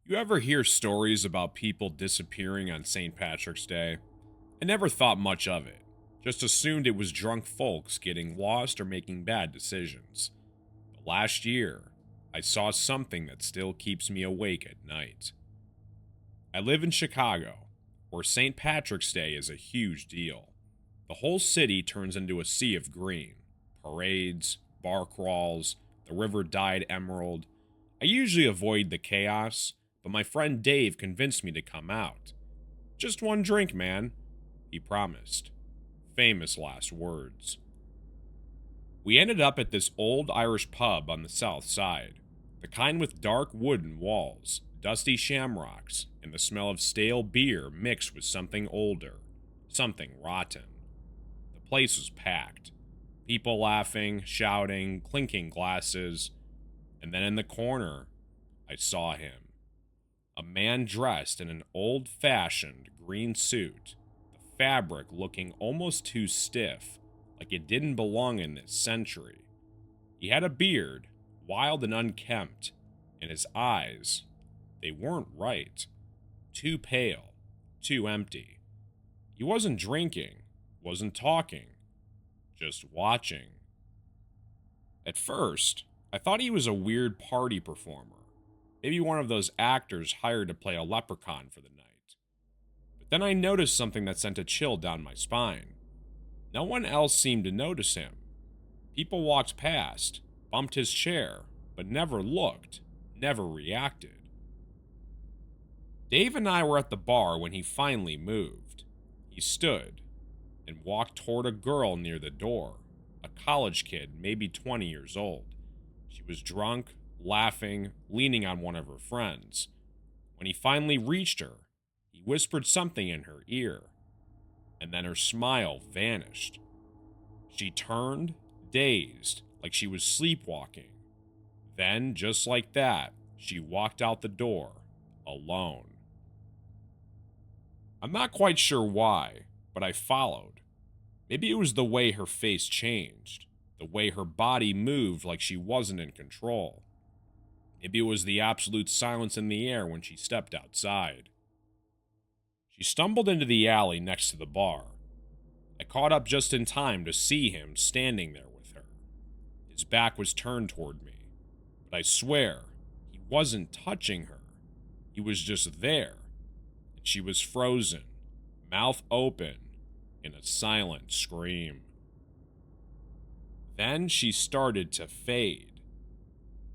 You ever hear stories about people disappearing on St. Patrick's Day? I never thought much of it, just assumed it was drunk folks getting lost or making bad decisions. But last year, I saw something that still keeps me awake at night. I live in Chicago, where St. Patrick's Day is a huge deal. The whole city turns into a sea of green. Parades, bar crawls, the river dyed emerald. I usually avoid the chaos, but my friend Dave convinced me to come out. Just one drink, man, he promised. Famous last words. We ended up at this old Irish pub on the south side, the kind with dark wooden walls, dusty shamrocks, and the smell of stale beer mixed with something older, something rotten. The place was packed. People laughing, shouting, clinking glasses, and then in the corner, I saw him. A man dressed in an old-fashioned green suit, the fabric looking almost too stiff, like it didn't belong in this century. He had a beard, wild and unkempt, and his eyes, they weren't right. Too pale, too empty. He wasn't drinking, wasn't talking, just watching. At first, I thought he was a weird party performer. Maybe one of those actors hired to play a leprechaun for the night. But then I noticed something that sent a chill down my spine. No one else seemed to notice him. People walked past, bumped his chair, but never looked, never reacted. Dave and I were at the bar when he finally moved. He stood and walked toward a girl near the door, a college kid, maybe 20 years old. She was drunk, laughing, leaning on one of her friends. When he finally reached her, he whispered something in her ear, and then her smile vanished. She turned, dazed, like she was sleepwalking. Then, just like that, she walked out the door, alone. I'm not quite sure why, but I followed. Maybe it was the way her face changed, the way her body moved like she wasn't in control. Maybe it was the absolute silence in the air when she stepped outside. She stumbled into the alley next to the bar. I caught up just in time to see him standing there with her. His back was turned toward me, but I swear, he wasn't touching her. He was just there, and she was frozen, mouth open, in a silent scream. Then she started to fade.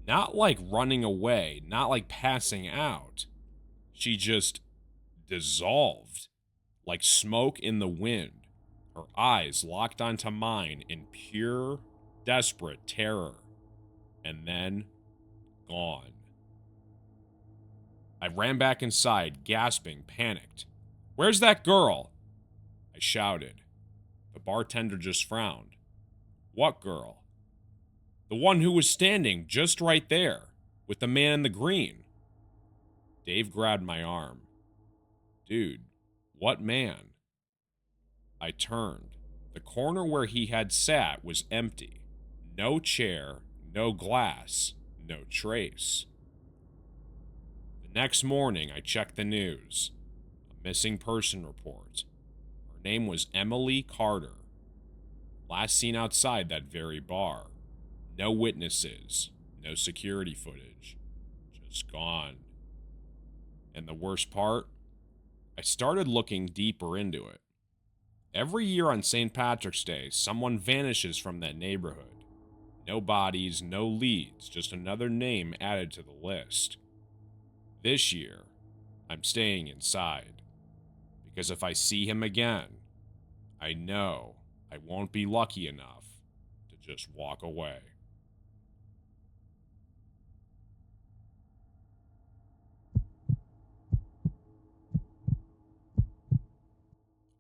Not like running away, not like passing out. She just dissolved, like smoke in the wind, her eyes locked onto mine in pure, desperate terror, and then gone. I ran back inside, gasping, panicked. "Where's that girl?" I shouted. The bartender just frowned. "What girl?" "The one who was standing just right there, with the man in the green." Dave grabbed my arm. "Dude, what man?" I turned. The corner where he had sat was empty. No chair, no glass, no trace. The next morning, I checked the news. A missing person report. Her name was Emily Carter. Last seen outside that very bar. No witnesses, no security footage, just gone. And the worst part? I started looking deeper into it. Every year on St. Patrick's Day, someone vanishes from that neighborhood. No bodies, no leads, just another name added to the list. This year, I'm staying inside. Because if I see him again, I know I won't be lucky enough to just walk away.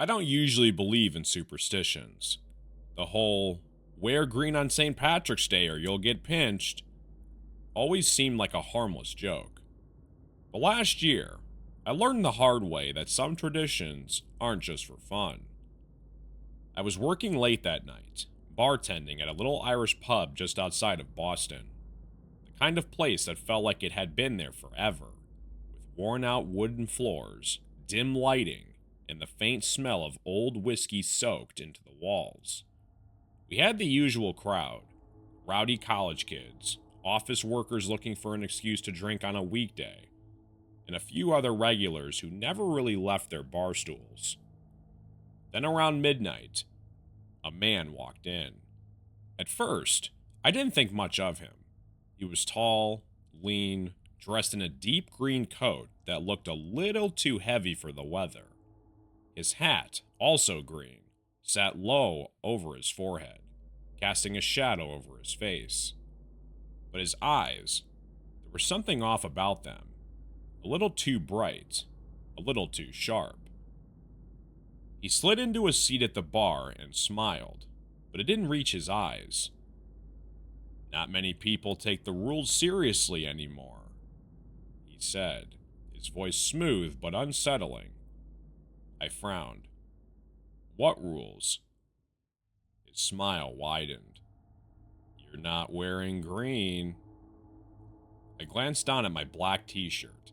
I don't usually believe in superstitions. The whole, wear green on St. Patrick's Day or you'll get pinched, always seemed like a harmless joke. But last year, I learned the hard way that some traditions aren't just for fun. I was working late that night, bartending at a little Irish pub just outside of Boston. The kind of place that felt like it had been there forever, with worn-out wooden floors, dim lighting, and the faint smell of old whiskey soaked into the walls. We had the usual crowd: rowdy college kids, office workers looking for an excuse to drink on a weekday, and a few other regulars who never really left their bar stools. Then around midnight, a man walked in. At first, I didn't think much of him. He was tall, lean, dressed in a deep green coat that looked a little too heavy for the weather. His hat, also green, sat low over his forehead, casting a shadow over his face. But his eyes, there was something off about them. A little too bright, a little too sharp. He slid into a seat at the bar and smiled, but it didn't reach his eyes. "Not many people take the rules seriously anymore," he said, his voice smooth but unsettling. I frowned. "What rules?" His smile widened. "You're not wearing green." I glanced down at my black t-shirt.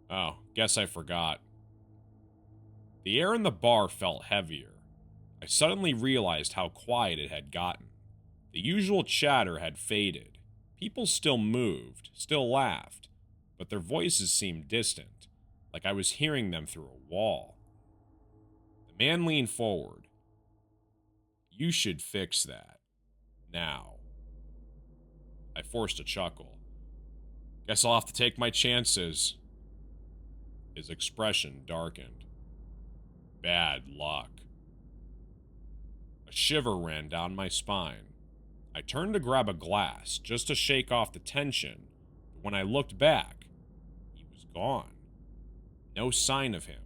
Oh, guess I forgot. The air in the bar felt heavier. I suddenly realized how quiet it had gotten. The usual chatter had faded. People still moved, still laughed, but their voices seemed distant, like I was hearing them through a wall. The man leaned forward. "You should fix that. Now." I forced a chuckle. "Guess I'll have to take my chances." His expression darkened. "Bad luck." A shiver ran down my spine. I turned to grab a glass, just to shake off the tension, but when I looked back, he was gone. No sign of him.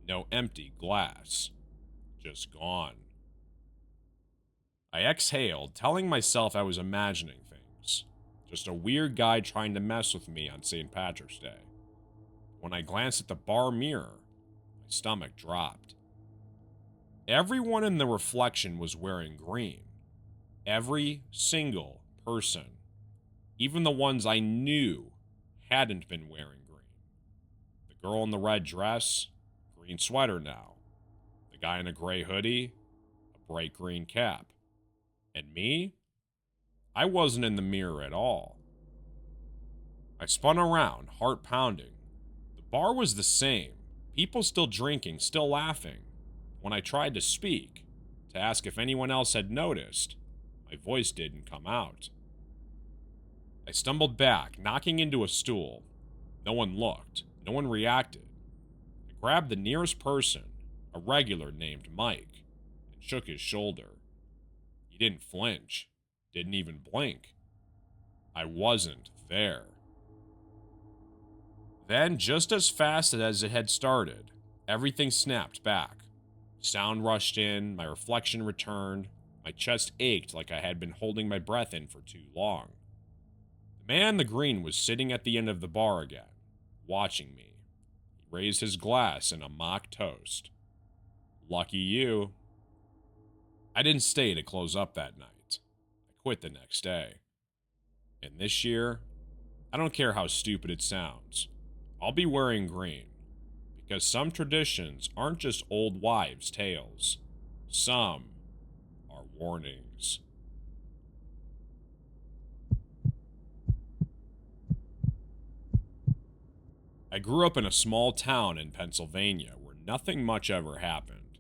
No empty glass. Just gone. I exhaled, telling myself I was imagining things. Just a weird guy trying to mess with me on St. Patrick's Day. When I glanced at the bar mirror, my stomach dropped. Everyone in the reflection was wearing green. Every single person. Even the ones I knew hadn't been wearing green. The girl in the red dress, green sweater now. The guy in a gray hoodie, a bright green cap. And me? I wasn't in the mirror at all. I spun around, heart pounding. The bar was the same. People still drinking, still laughing. When I tried to speak, to ask if anyone else had noticed, my voice didn't come out. I stumbled back, knocking into a stool. No one looked. No one reacted. I grabbed the nearest person, a regular named Mike, and shook his shoulder. He didn't flinch. Didn't even blink. I wasn't there. Then, just as fast as it had started, everything snapped back. Sound rushed in, my reflection returned, my chest ached like I had been holding my breath in for too long. The man in the green was sitting at the end of the bar again, watching me. He raised his glass in a mock toast. "Lucky you." I didn't stay to close up that night. I quit the next day. And this year, I don't care how stupid it sounds, I'll be wearing green. Because some traditions aren't just old wives' tales. Some are warnings. I grew up in a small town in Pennsylvania where nothing much ever happened.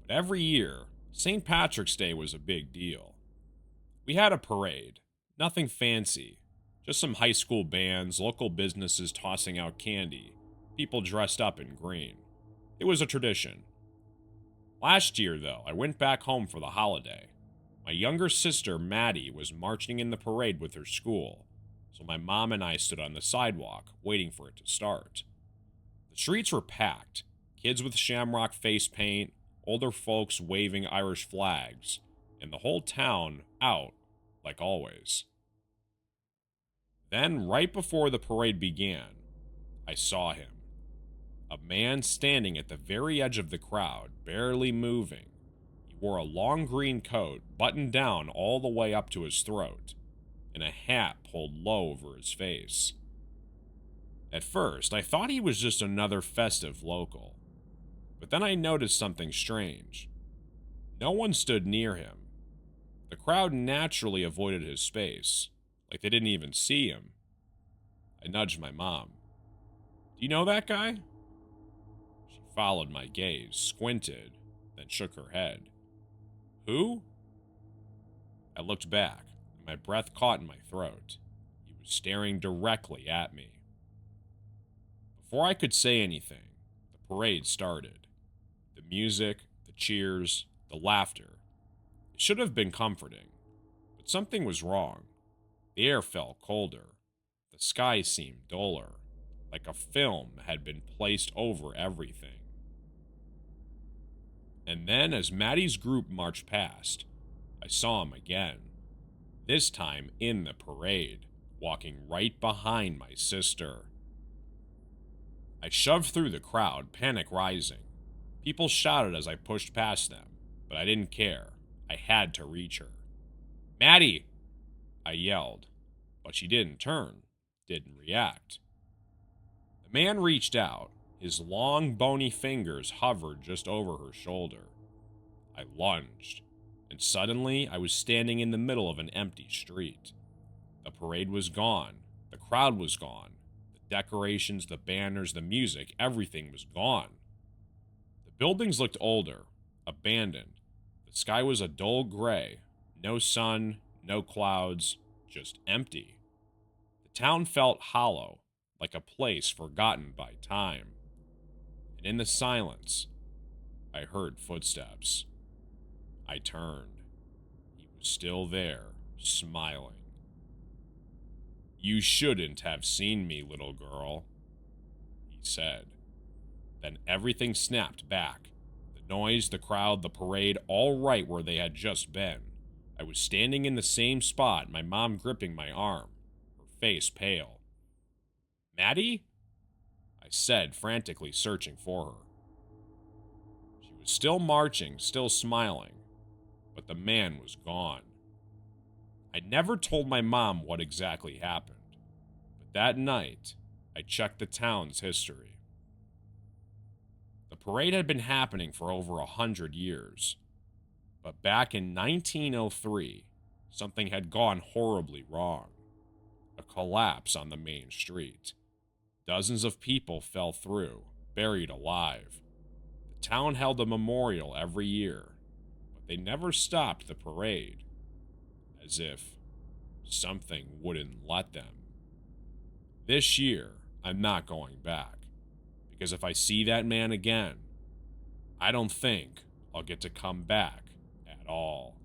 But every year, St. Patrick's Day was a big deal. We had a parade, nothing fancy, just some high school bands, local businesses tossing out candy, people dressed up in green. It was a tradition. Last year, though, I went back home for the holiday. My younger sister, Maddie, was marching in the parade with her school, so my mom and I stood on the sidewalk, waiting for it to start. The streets were packed, kids with shamrock face paint, older folks waving Irish flags, and the whole town out, like always. Then, right before the parade began, I saw him. A man standing at the very edge of the crowd, barely moving. He wore a long green coat, buttoned down all the way up to his throat, and a hat pulled low over his face. At first, I thought he was just another festive local, but then I noticed something strange. No one stood near him. The crowd naturally avoided his space, like they didn't even see him. I nudged my mom. "Do you know that guy?" She followed my gaze, squinted, then shook her head. "Who?" I looked back, and my breath caught in my throat. He was staring directly at me. Before I could say anything, the parade started. The music, the cheers, the laughter. It should have been comforting, but something was wrong. The air felt colder. The sky seemed duller, like a film had been placed over everything. And then, as Maddie's group marched past, I saw him again. This time in the parade, walking right behind my sister. I shoved through the crowd, panic rising. People shouted as I pushed past them, but I didn't care. I had to reach her. "Maddie!" I yelled, but she didn't turn, didn't react. The man reached out. His long, bony fingers hovered just over her shoulder. I lunged, and suddenly I was standing in the middle of an empty street. The parade was gone. The crowd was gone. The decorations, the banners, the music, everything was gone. The buildings looked older, abandoned. The sky was a dull gray. No sun, no clouds, just empty. The town felt hollow, like a place forgotten by time. And in the silence, I heard footsteps. I turned. He was still there, smiling. "You shouldn't have seen me, little girl," he said. Then everything snapped back. The noise, the crowd, the parade, all right where they had just been. I was standing in the same spot, my mom gripping my arm, her face pale. "Maddie?" I said, frantically searching for her. She was still marching, still smiling, but the man was gone. I never told my mom what exactly happened, but that night, I checked the town's history. The parade had been happening for over 100 years, but back in 1903, something had gone horribly wrong. A collapse on the main street. Dozens of people fell through, buried alive. The town held a memorial every year, but they never stopped the parade, as if something wouldn't let them. This year, I'm not going back, because if I see that man again, I don't think I'll get to come back at all.